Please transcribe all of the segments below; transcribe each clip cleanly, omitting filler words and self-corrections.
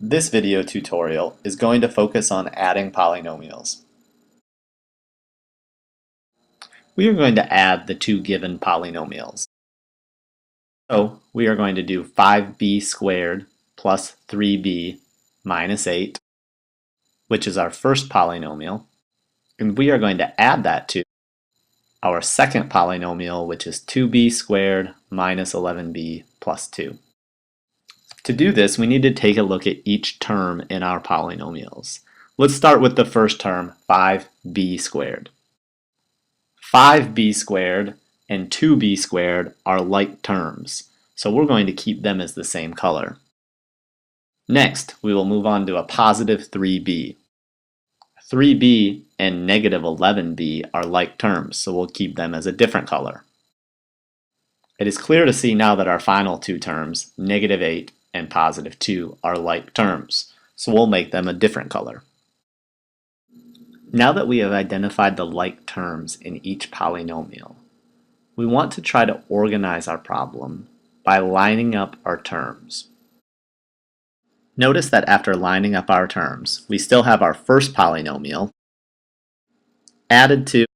This video tutorial is going to focus on adding polynomials. We are going to add the two given polynomials. So we are going to do 5b squared plus 3b minus 8, which is our first polynomial, and we are going to add that to our second polynomial, which is 2b squared minus 11b plus 2. To do this, we need to take a look at each term in our polynomials. Let's start with the first term, 5b squared. 5b squared and 2b squared are like terms, so we're going to keep them as the same color. Next, we will move on to a positive 3b. 3b and negative 11b are like terms, so we'll keep them as a different color. It is clear to see now that our final two terms, negative 8 and positive 2, are like terms, so we'll make them a different color. Now that we have identified the like terms in each polynomial, we want to try to organize our problem by lining up our terms. Notice that after lining up our terms, we still have our first polynomial added to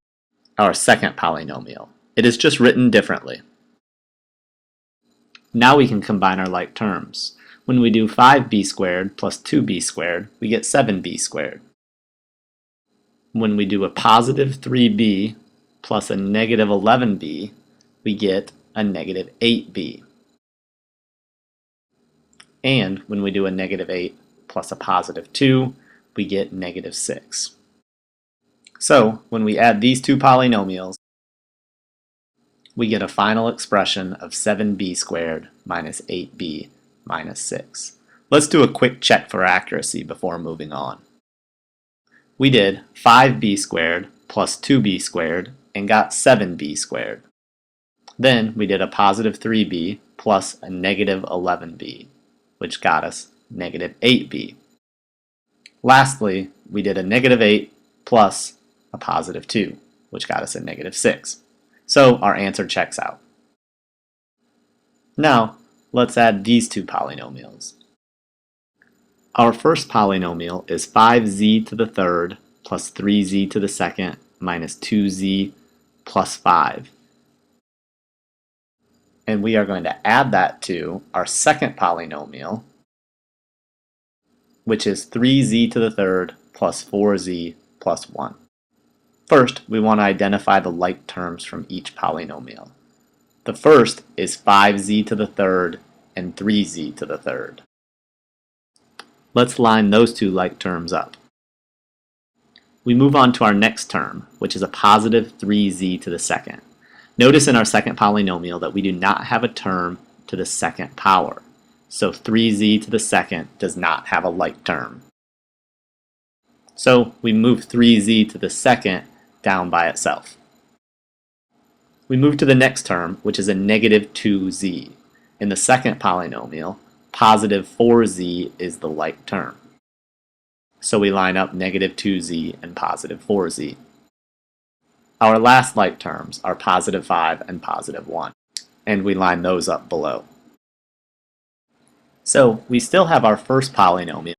our second polynomial. It is just written differently. Now we can combine our like terms. When we do 5b squared plus 2b squared, we get 7b squared. When we do a positive 3b plus a negative 11b, we get a negative 8b. And when we do a negative 8 plus a positive 2, we get negative 6. So when we add these two polynomials, we get a final expression of 7b squared minus 8b minus 6. Let's do a quick check for accuracy before moving on. We did 5b squared plus 2b squared and got 7b squared. Then we did a positive 3b plus a negative 11b, which got us negative 8b. Lastly, we did a negative 8 plus a positive 2, which got us a negative 6. So our answer checks out. Now, let's add these two polynomials. Our first polynomial is 5z to the third plus 3z to the second minus 2z plus 5. And we are going to add that to our second polynomial, which is 3z to the third plus 4z plus 1. First, we want to identify the like terms from each polynomial. The first is 5z to the third and 3z to the third. Let's line those two like terms up. We move on to our next term, which is a positive 3z to the second. Notice in our second polynomial that we do not have a term to the second power, so 3z to the second does not have a like term. So we move 3z to the second down by itself. We move to the next term, which is a negative 2z. In the second polynomial, positive 4z is the like term. So we line up negative 2z and positive 4z. Our last like terms are positive 5 and positive 1, and we line those up below. So we still have our first polynomial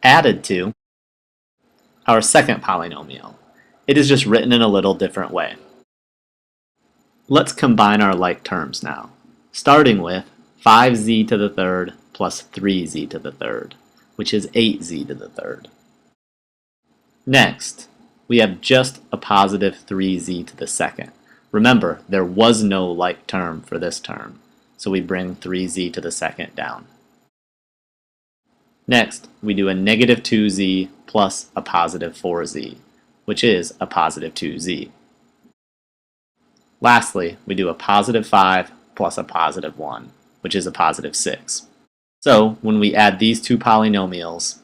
added to our second polynomial. It is just written in a little different way. Let's combine our like terms now, starting with 5z to the third plus 3z to the third, which is 8z to the third. Next, we have just a positive 3z to the second. Remember, there was no like term for this term, so we bring 3z to the second down. Next, we do a negative 2z plus a positive 4z, which is a positive 2z. Lastly, we do a positive 5 plus a positive 1, which is a positive 6. So when we add these two polynomials,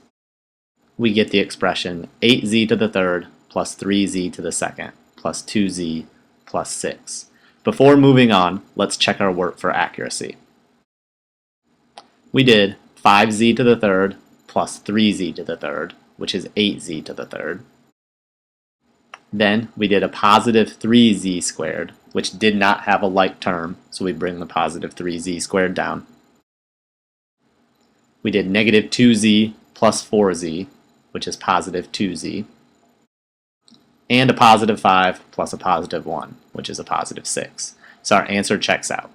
we get the expression 8z to the third plus 3z to the second plus 2z plus 6. Before moving on, let's check our work for accuracy. We did 5z to the third plus 3z to the third, which is 8z to the third. Then we did a positive 3z squared, which did not have a like term, so we bring the positive 3z squared down. We did negative 2z plus 4z, which is positive 2z, and a positive 5 plus a positive 1, which is a positive 6. So our answer checks out.